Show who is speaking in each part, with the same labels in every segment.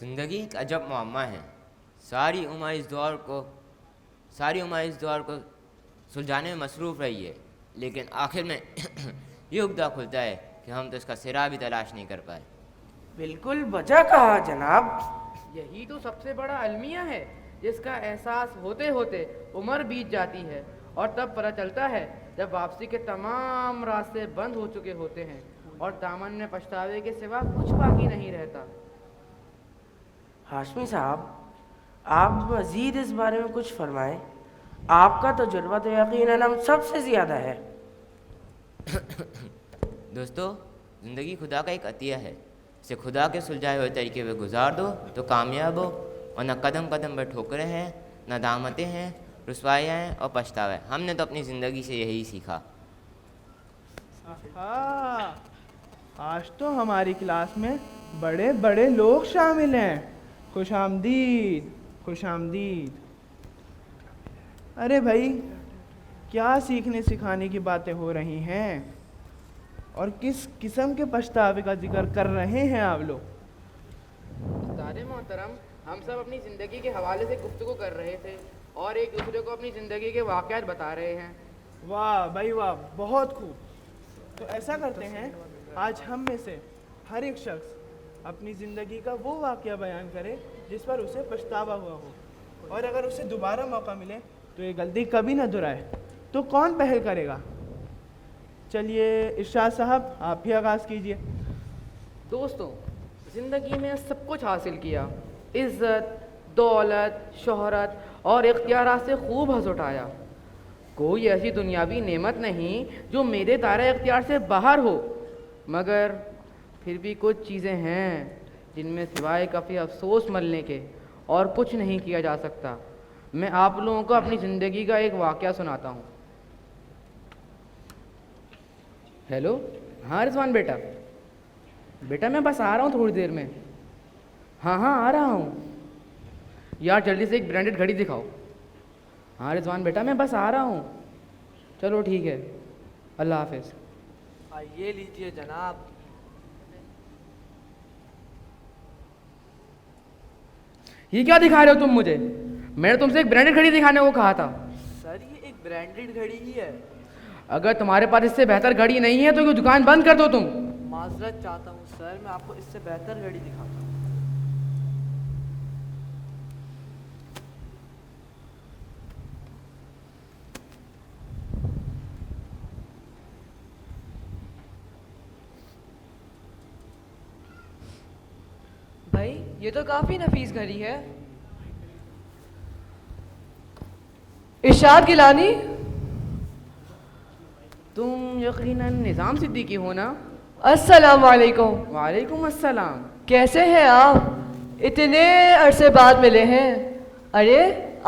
Speaker 1: زندگی ایک عجب معمہ ہے. ساری عمر اس دور کو سلجھانے میں مصروف رہی ہے، لیکن آخر میں یہ عقدہ کھلتا ہے کہ ہم تو اس کا سرا بھی تلاش نہیں کر پائے.
Speaker 2: بالکل بجا کہا جناب.
Speaker 3: یہی تو سب سے بڑا المیہ ہے، جس کا احساس ہوتے ہوتے عمر بیت جاتی ہے، اور تب پتہ چلتا ہے جب واپسی کے تمام راستے بند ہو چکے ہوتے ہیں اور دامن میں پچھتاوے کے سوا کچھ باقی نہیں رہتا.
Speaker 2: ہاشمی صاحب، آپ مزید اس بارے میں کچھ فرمائیں. آپ کا تجربہ تو یقیناً ہم سب سے زیادہ ہے.
Speaker 1: دوستو، زندگی خدا کا ایک عطیہ ہے. اسے خدا کے سلجھائے ہوئے طریقے پہ گزار دو تو کامیاب ہو، اور نہ قدم قدم پر ٹھوکریں ہیں، نہ دامتیں ہیں، رسوائیاں ہیں اور پچھتاوا ہے. ہم نے تو اپنی زندگی سے یہی سیکھا.
Speaker 4: آج تو ہماری کلاس میں بڑے بڑے لوگ شامل ہیں. خوش آمدید، خوش آمدید. ارے بھائی، کیا سیکھنے سکھانے کی باتیں ہو رہی ہیں، اور کس قسم کے پچھتاوے کا ذکر کر رہے ہیں آپ لوگ؟
Speaker 3: استاد محترم، ہم سب اپنی زندگی کے حوالے سے گفتگو کر رہے تھے اور ایک دوسرے کو اپنی زندگی کے واقعات بتا رہے ہیں.
Speaker 4: واہ بھائی واہ، بہت خوب. تو ایسا کرتے ہیں، آج ہم میں سے ہر ایک شخص اپنی زندگی کا وہ واقعہ بیان کرے جس پر اسے پچھتاوا ہوا ہو، اور اگر اسے دوبارہ موقع ملے تو یہ غلطی کبھی نہ دہرائے. تو کون پہل کرے گا؟ چلیے ارشاد صاحب، آپ ہی آغاز کیجئے.
Speaker 3: دوستوں، زندگی میں سب کچھ حاصل کیا، عزت، دولت، شہرت اور اختیارات سے خوب حظ اٹھایا. کوئی ایسی دنیاوی نعمت نہیں جو میرے دائرہ اختیار سے باہر ہو، مگر پھر بھی کچھ چیزیں ہیں جن میں سوائے کافی افسوس ملنے کے اور کچھ نہیں کیا جا سکتا. میں آپ لوگوں کو اپنی زندگی کا ایک واقعہ سناتا ہوں. ہیلو، ہاں رضوان بیٹا میں بس آ رہا ہوں تھوڑی دیر میں. ہاں آ رہا ہوں. یار جلدی سے ایک برانڈڈ گھڑی دکھاؤ. ہاں رضوان بیٹا میں بس آ رہا ہوں. چلو ٹھیک ہے، اللہ حافظ.
Speaker 5: یہ لیجئے جناب.
Speaker 3: یہ کیا دکھا رہے ہو تم مجھے؟ میں نے تم سے ایک برانڈڈ گھڑی دکھانے کو کہا تھا.
Speaker 5: سر یہ ایک برانڈڈ گھڑی ہی ہے.
Speaker 3: اگر تمہارے پاس اس سے بہتر گھڑی نہیں ہے تو یہ دکان بند کر دو تم.
Speaker 5: معذرت چاہتا ہوں سر، میں آپ کو اس سے بہتر گھڑی دکھاتا ہوں.
Speaker 6: بھائی یہ تو کافی نفیس گھڑی ہے. ارشاد گیلانی،
Speaker 3: تم یقیناً نظام صدیقی ہو نا؟
Speaker 6: السلام علیکم.
Speaker 3: وعلیکم السلام.
Speaker 6: کیسے ہیں آپ؟ اتنے عرصے بعد ملے ہیں. ارے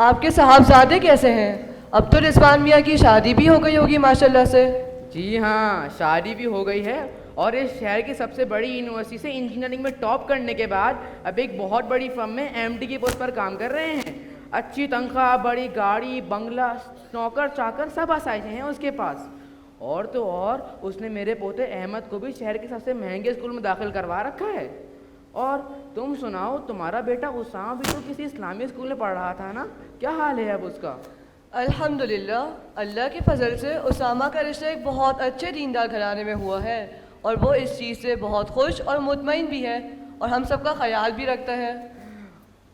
Speaker 6: آپ کے صاحبزادے کیسے ہیں؟ اب تو رضوان میاں کی شادی بھی ہو گئی ہوگی ماشاءاللہ سے.
Speaker 3: جی ہاں، شادی بھی ہو گئی ہے، اور اس شہر کی سب سے بڑی یونیورسٹی سے انجینئرنگ میں ٹاپ کرنے کے بعد اب ایک بہت بڑی فرم میں ایم ڈی کی پوسٹ پر کام کر رہے ہیں. اچھی تنخواہ، بڑی گاڑی، بنگلہ، نوکر چاکر سب آسائشیں ہیں اس کے پاس. اور تو اور اس نے میرے پوتے احمد کو بھی شہر کے سب سے مہنگے اسکول میں داخل کروا رکھا ہے. اور تم سناؤ، تمہارا بیٹا اسامہ بھی تو کسی اسلامی اسکول میں پڑھ رہا تھا نا؟ کیا حال ہے اب اس کا؟
Speaker 6: الحمدللہ، اللہ کے فضل سے اسامہ کا رشتہ ایک بہت اچھے دیندار گھرانے میں ہوا ہے، اور وہ اس چیز سے بہت خوش اور مطمئن بھی ہے، اور ہم سب کا خیال بھی رکھتا ہے.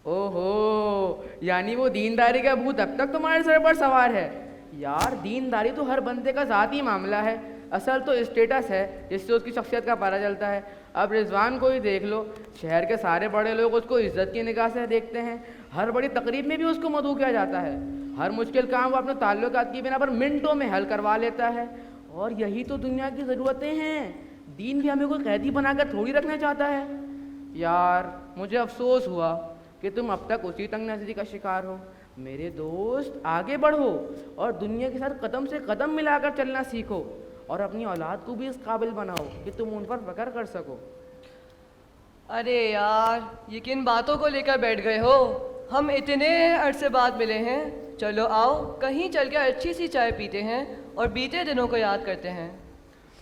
Speaker 3: او ہو، یعنی وہ دینداری کا بھوت اب تک تمہارے سر پر سوار ہے. یار دینداری تو ہر بندے کا ذاتی معاملہ ہے، اصل تو اسٹیٹس ہے جس سے اس کی شخصیت کا پتہ چلتا ہے. اب رضوان کو ہی دیکھ لو، شہر کے سارے بڑے لوگ اس کو عزت کی نگاہ سے دیکھتے ہیں. ہر بڑی تقریب میں بھی اس کو مدعو کیا جاتا ہے. ہر مشکل کام وہ اپنے تعلقات کی بنا پر منٹوں میں حل کروا لیتا ہے. اور یہی تو دنیا کی ضرورتیں ہیں. دین بھی ہمیں کوئی قیدی بنا کر تھوڑی رکھنا چاہتا ہے. یار مجھے افسوس ہوا کہ تم اب تک اسی تنگ نظری کا شکار ہو. میرے دوست آگے بڑھو اور دنیا کے ساتھ قدم سے قدم ملا کر چلنا سیکھو، اور اپنی اولاد کو بھی اس قابل بناؤ کہ تم ان پر فخر کر سکو.
Speaker 6: ارے یار یہ کن باتوں کو لے کر بیٹھ گئے ہو؟ ہم اتنے عرصے بعد ملے ہیں. چلو آؤ کہیں چل کے اچھی سی چائے پیتے ہیں اور بیتے دنوں کو یاد کرتے ہیں.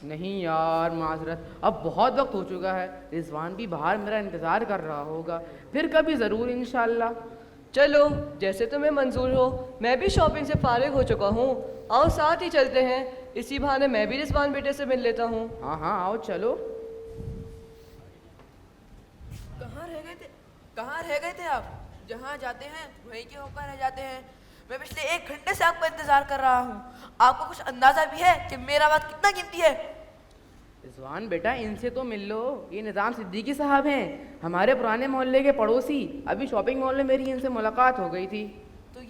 Speaker 3: نہیں یار معذرت، اب بہت وقت ہو چکا ہے، رضوان بھی باہر میرا انتظار کر رہا ہوگا، پھر کبھی ضرور انشاءاللہ۔
Speaker 6: چلو جیسے تمہیں منظور ہو، میں بھی شاپنگ سے فارغ ہو چکا ہوں، آؤ ساتھ ہی چلتے ہیں، اسی بہانے میں بھی رضوان بیٹے سے مل لیتا ہوں۔
Speaker 3: ہاں ہاں آؤ چلو۔
Speaker 5: کہاں رہ گئے تھے آپ؟ جہاں جاتے ہیں وہیں کے ہو کر رہ جاتے ہیں۔ میں پچھلے 1 گھنٹے سے آپ کا انتظار کر رہا ہوں۔ آپ کو کچھ اندازہ بھی ہے کہ میرا وقت کتنا قیمتی ہے؟
Speaker 3: رضوان بیٹا ان سے تو مل لو، یہ نظام صدیقی صاحب ہیں، ہمارے پرانے محلے کے پڑوسی، ابھی شاپنگ مال میں میری ان سے ملاقات ہو گئی تھی۔
Speaker 5: تو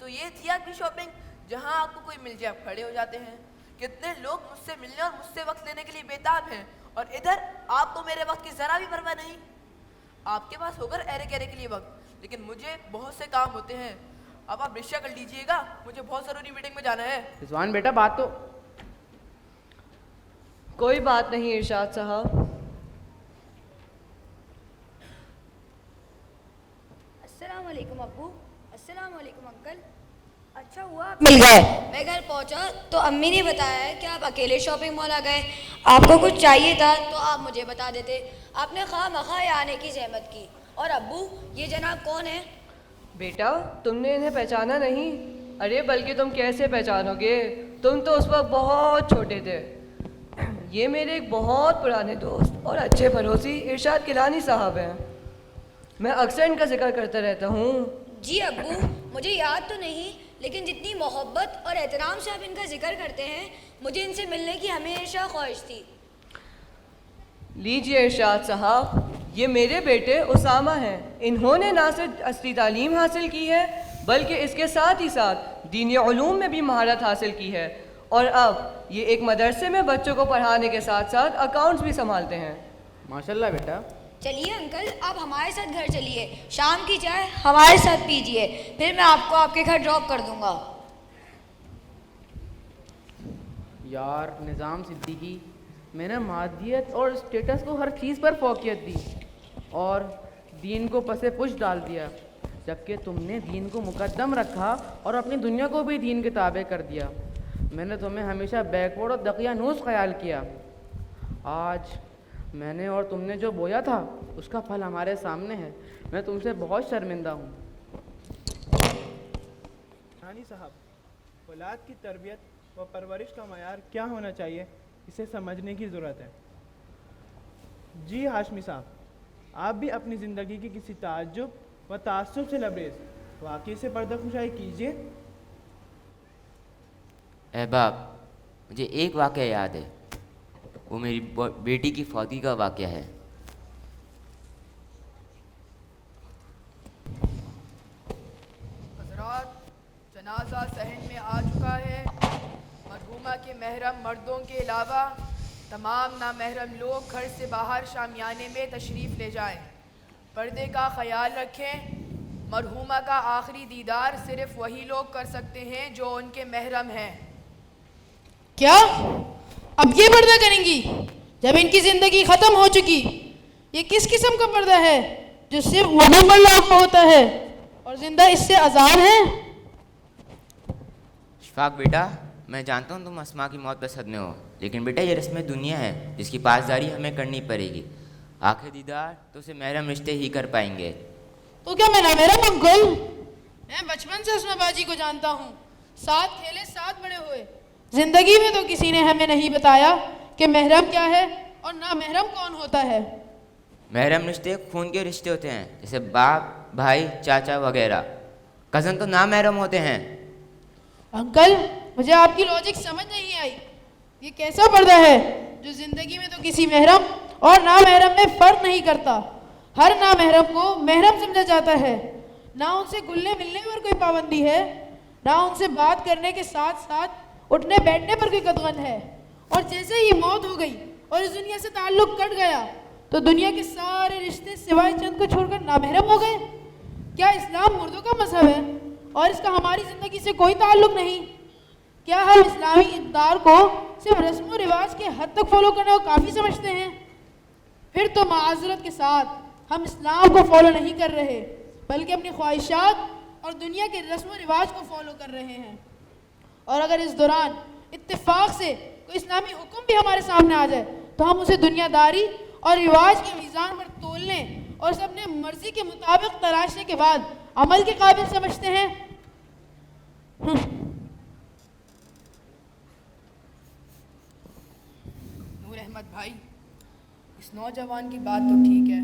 Speaker 5: یہ تھی آپ کی شاپنگ؟ جہاں آپ کو کوئی مل جائے آپ کھڑے ہو جاتے ہیں۔ کتنے لوگ مجھ سے ملنے اور مجھ سے وقت لینے کے لیے بےتاب ہیں، اور ادھر آپ کو میرے وقت کی ذرا بھی پرواہ نہیں۔ آپ کے پاس ہوگا ایرے گیرے کے لیے وقت، لیکن مجھے بہت سے کام ہوتے ہیں۔ اب آپ رکشہ کر لیجئے گا، مجھے بہت ضروری میٹنگ میں جانا ہے۔
Speaker 3: رضوان بیٹا بات تو
Speaker 6: کوئی بات نہیں ارشاد صاحب۔
Speaker 7: السلام علیکم ابو۔ السلام علیکم انکل۔ اچھا ہوا آپ مل گئے۔ میں گھر پہنچا تو امی نے بتایا ہے کہ آپ اکیلے شاپنگ مال آ گئے، آپ کو کچھ چاہیے تھا تو آپ مجھے بتا دیتے، آپ نے خواہ مخواہ آنے کی زحمت کی۔ اور ابو یہ جناب کون ہے؟
Speaker 6: بیٹا تم نے انہیں پہچانا نہیں؟ ارے بلکہ تم کیسے پہچانو گے، تم تو اس وقت بہت چھوٹے تھے۔ یہ میرے ایک بہت پرانے دوست اور اچھے پڑوسی ارشاد کیلانی صاحب ہیں، میں اکثر ان کا ذکر کرتا رہتا ہوں۔
Speaker 7: جی ابو مجھے یاد تو نہیں، لیکن جتنی محبت اور احترام سے آپ ان کا ذکر کرتے ہیں، مجھے ان سے ملنے کی ہمیشہ خواہش تھی۔
Speaker 6: لیجیے ارشاد صاحب، یہ میرے بیٹے اسامہ ہیں، انہوں نے نہ صرف اصلی تعلیم حاصل کی ہے بلکہ اس کے ساتھ ہی ساتھ دینی علوم میں بھی مہارت حاصل کی ہے، اور اب یہ ایک مدرسے میں بچوں کو پڑھانے کے ساتھ ساتھ اکاؤنٹس بھی سنبھالتے ہیں۔
Speaker 3: ماشاءاللہ بیٹا۔
Speaker 7: چلیے انکل آپ ہمارے ساتھ گھر چلیے، شام کی چائے ہمارے ساتھ پیجیے، پھر میں آپ کو آپ کے گھر ڈراپ کر دوں گا۔
Speaker 3: یار نظام صدیقی، میں نے مادیت اور اسٹیٹس کو ہر چیز پر فوقیت دی اور دین کو پس پش ڈال دیا، جبکہ تم نے دین کو مقدم رکھا اور اپنی دنیا کو بھی دین کے تابع کر دیا۔ میں نے تمہیں ہمیشہ بیکورڈ اور دقیانوس خیال کیا۔ آج میں نے اور تم نے جو بویا تھا اس کا پھل ہمارے سامنے ہے، میں تم سے بہت شرمندہ ہوں۔
Speaker 4: رانی صاحب، اولاد کی تربیت و پرورش کا معیار کیا ہونا چاہیے، اسے سمجھنے کی ضرورت ہے۔ جی ہاشمی صاحب، آپ بھی اپنی زندگی کی کسی تعجب و تعصب سے لبریز واقعے سے پردہ کشائی کیجیے۔
Speaker 1: احباب، مجھے ایک واقعہ یاد ہے، وہ میری بیٹی کی فوتی کا واقعہ ہے۔
Speaker 8: حضرات، جنازہ صحن میں آ چکا ہے۔ مرحومہ کے محرم مردوں کے علاوہ تمام نامحرم لوگ گھر سے باہر شامیانے میں تشریف لے جائیں۔ پردے کا خیال رکھیں۔ مرحومہ کا آخری دیدار صرف وہی لوگ کر سکتے ہیں جو ان کے محرم ہیں۔
Speaker 9: کیا اب یہ پردہ کریں گی جب ان کی زندگی ختم ہو چکی؟ یہ کس قسم کا پردہ ہے جو صرف وہاں پر لوگوں کو ہوتا ہے اور زندہ اس سے آزاد ہیں؟
Speaker 1: شفاق بیٹا، میں جانتا ہوں تم اسما کی موت پہ صدمے ہو، لیکن بیٹا یہ رسم دنیا ہے جس کی پاسداری ہمیں کرنی پڑے گی۔ آخر دیدار تو اسے محرم رشتے ہی کر پائیں گے۔
Speaker 9: تو کیا میں نامحرم انکل؟ میں بچپن سے اسما باجی کو جانتا ہوں، ساتھ کھیلے ساتھ بڑے ہوئے۔ زندگی میں تو کسی نے ہمیں نہیں بتایا کہ محرم کیا ہے اور نامحرم کون ہوتا ہے۔
Speaker 1: محرم رشتے خون کے رشتے ہوتے ہیں، جیسے باپ، بھائی، چاچا وغیرہ۔ کزن تو نامحرم ہوتے ہیں۔
Speaker 9: انکل مجھے آپ کی لاجک سمجھ نہیں آئی، یہ کیسا پردہ ہے جو زندگی میں تو کسی محرم اور نامحرم میں فرق نہیں کرتا؟ ہر نامحرم کو محرم سمجھا جاتا ہے، نہ ان سے گھلنے ملنے پر کوئی پابندی ہے، نہ ان سے بات کرنے کے ساتھ ساتھ اٹھنے بیٹھنے پر کوئی قدغن ہے، اور جیسے ہی موت ہو گئی اور اس دنیا سے تعلق کٹ گیا تو دنیا کے سارے رشتے سوائے چند کو چھوڑ کر نامحرم ہو گئے۔ کیا اسلام مردوں کا مذہب ہے اور اس کا ہماری زندگی سے کوئی تعلق نہیں؟ کیا ہم اسلامی اقدار کو صرف رسم و رواج کے حد تک فالو کرنے کو کافی سمجھتے ہیں؟ پھر تو معذرت کے ساتھ ہم اسلام کو فالو نہیں کر رہے بلکہ اپنی خواہشات اور دنیا کے رسم و رواج کو فالو کر رہے ہیں۔ اور اگر اس دوران اتفاق سے کوئی اسلامی حکم بھی ہمارے سامنے آ جائے تو ہم اسے دنیا داری اور رواج کے میزان پر تولنے اور اسے اپنے مرضی کے مطابق تراشنے کے بعد عمل کے قابل سمجھتے ہیں.
Speaker 8: نور احمد بھائی، اس نوجوان کی بات تو ٹھیک ہے،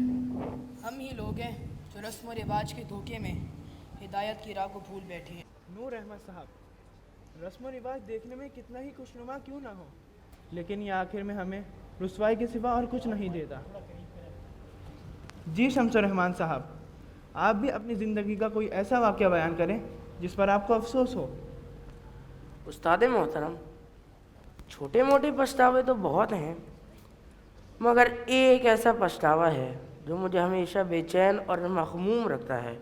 Speaker 8: ہم ہی لوگ ہیں جو رسم و رواج کے دھوکے میں ہدایت کی راہ کو بھول بیٹھے ہیں.
Speaker 4: نور احمد صاحب، رسم و رواج دیکھنے میں کتنا ہی خوشنما کیوں نہ ہو، لیکن یہ آخر میں ہمیں رسوائی کے سوا اور کچھ نہیں دیتا. جی شمس الرحمان صاحب، آپ بھی اپنی زندگی کا کوئی ایسا واقعہ بیان کریں جس پر آپ کو افسوس ہو.
Speaker 2: استاد محترم، چھوٹے موٹے پچھتاوے تو بہت ہیں، مگر ایک ایسا پچھتاوا ہے جو مجھے ہمیشہ بے چین اور مخموم رکھتا ہے.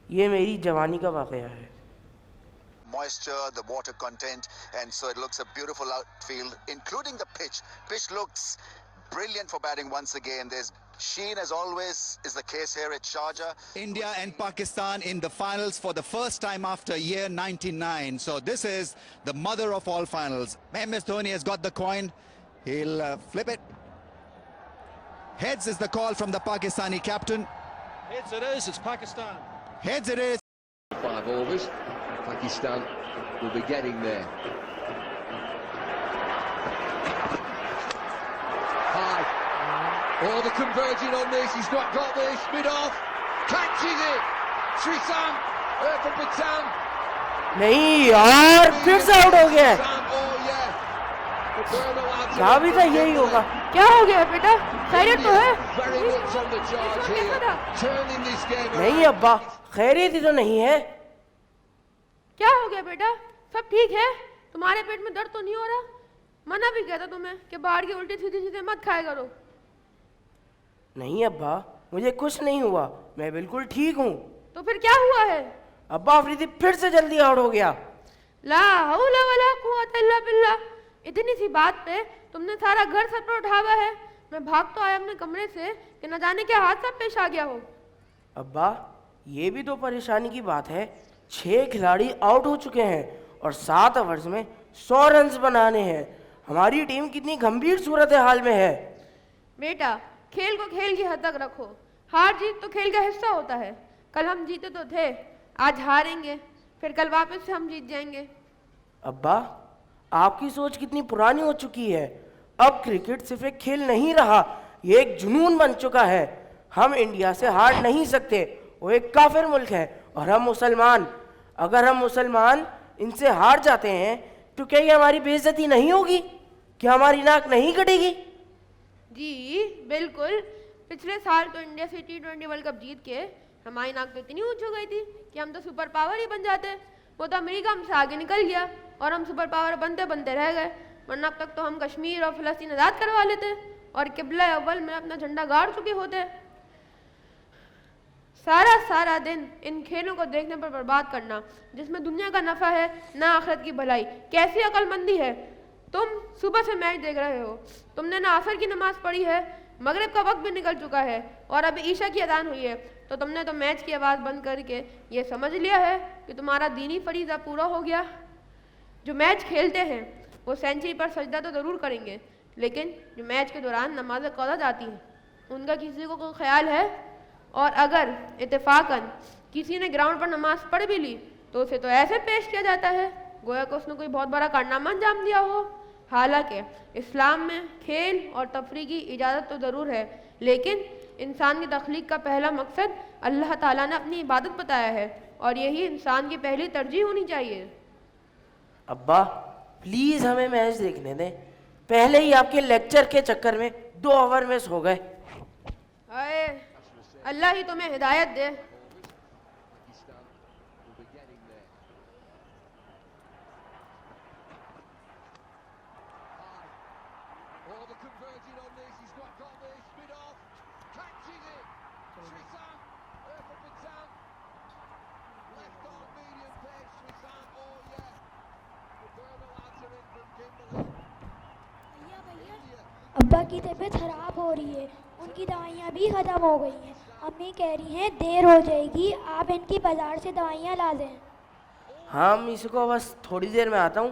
Speaker 2: یہ میری جوانی کا واقعہ ہے.
Speaker 10: Moisture, the water content, and so it looks a beautiful outfield, including the pitch. Pitch looks brilliant for batting once again. There's sheen, as always is the case here at Sharjah.
Speaker 11: India and Pakistan in the finals for the first time after year 99. So this is the mother of all finals. MS Dhoni has got the coin. He'll flip it. Heads is the call from the Pakistani captain.
Speaker 12: Heads it is, it's Pakistan.
Speaker 11: Heads it is.
Speaker 13: 5 overs. Pakistan will be getting there. High. Oh, the converging on this. He's not got this. Mid off. Catches it. Srisan from Bhutan.
Speaker 2: نہیں یار، پھر سے out ہو گیا ہے. کہا بھی تھا یہی ہوگا.
Speaker 9: کیا ہو گیا بیٹا؟ خیریت تو ہے؟
Speaker 2: نہیں ابا، خیریت ہی تو نہیں ہے.
Speaker 9: کیا ہو گیا بیٹا؟ سب ٹھیک ہے؟ تمہارے پیٹ میں درد تو نہیں ہو رہا؟ منع بھی کیا تھا تمہیں کہ باہر کی الٹی سیدھی چیزیں مت کھایا کرو.
Speaker 2: نہیں ابا، مجھے کچھ نہیں ہوا، میں بالکل ٹھیک ہوں.
Speaker 9: تو پھر کیا ہوا ہے؟
Speaker 2: ابا افریدی پھر سے جلدی آؤٹ ہو گیا.
Speaker 9: لا حول ولا قوت الا باللہ. اتنی سی بات پہ تم نے سارا گھر سر پر اٹھاوا ہے. میں بھاگ تو آیا اپنے کمرے سے کہ نہ جانے کیا حادثہ پیش آ گیا ہو.
Speaker 2: ابا یہ بھی تو پریشانی کی بات ہے. 6 کھلاڑی آؤٹ ہو چکے ہیں اور 7 اوورز میں 100 رنز بنانے ہیں. ہماری ٹیم کتنی گمبھیر صورتحال میں ہے.
Speaker 9: بیٹا کھیل کو کھیل کی حد تک رکھو. ہار جیت تو کھیل کا حصہ ہوتا ہے. کل ہم جیتے تو تھے، آج ہاریں گے، پھر کل واپس سے ہم جیت جائیں گے.
Speaker 2: ابا آپ کی سوچ کتنی پرانی ہو چکی ہے. اب کرکٹ صرف ایک کھیل نہیں رہا، یہ ایک جنون بن چکا ہے. ہم انڈیا سے ہار نہیں سکتے، وہ ایک کافر ملک ہے اور ہم مسلمان. اگر ہم مسلمان ان سے ہار جاتے ہیں تو کیا یہ ہماری بے عزتی نہیں ہوگی؟ کیا ہماری ناک نہیں کٹے گی؟
Speaker 9: جی بالکل. پچھلے سال تو انڈیا سے T20 ورلڈ کپ جیت کے ہماری ناک تو اتنی اونچ ہو گئی تھی کہ ہم تو سپر پاور ہی بن جاتے. وہ تو امریکہ ہم سے آگے نکل گیا اور ہم سپر پاور بنتے بنتے رہ گئے. ورنہ اب تک تو ہم کشمیر اور فلسطین آزاد کروا لیتے اور قبلہ اول میں اپنا جھنڈا گاڑ چکے ہوتے. سارا دن ان کھیلوں کو دیکھنے پر برباد کرنا جس میں دنیا کا نفع ہے نہ آخرت کی بھلائی، کیسی عقل مندی ہے؟ تم صبح سے میچ دیکھ رہے ہو، تم نے نہ عصر کی نماز پڑھی ہے، مغرب کا وقت بھی نکل چکا ہے اور ابھی عشاء کی اذان ہوئی ہے، تو تم نے تو میچ کی آواز بند کر کے یہ سمجھ لیا ہے کہ تمہارا دینی فریضہ پورا ہو گیا. جو میچ کھیلتے ہیں وہ سینچری پر سجدہ تو ضرور کریں گے، لیکن جو میچ کے دوران نماز قضا جاتی ہے ان کا کسی کو کوئی خیال ہے؟ اور اگر اتفاقاً کسی نے گراؤنڈ پر نماز پڑھ بھی لی تو اسے تو ایسے پیش کیا جاتا ہے گویا کہ اس نے کوئی بہت بڑا کارنامہ انجام دیا ہو. حالانکہ اسلام میں کھیل اور تفریح کی اجازت تو ضرور ہے، لیکن انسان کی تخلیق کا پہلا مقصد اللہ تعالیٰ نے اپنی عبادت بتایا ہے اور یہی انسان کی پہلی ترجیح ہونی چاہیے.
Speaker 2: ابا پلیز ہمیں میچ دیکھنے دیں. پہلے ہی آپ کے لیکچر کے چکر میں 2 اوور مس ہو گئے.
Speaker 9: اے اللہ ہی تمہیں ہدایت دے.
Speaker 14: ابا کی طبیعت خراب ہو رہی ہے، ان کی دوائیاں بھی ختم ہو گئی ہیں. امی کہہ رہی ہیں دیر ہو جائے گی، آپ ان کی بازار سے دوائیاں لا دیں.
Speaker 2: ہاں امی کو بس تھوڑی دیر میں آتا ہوں.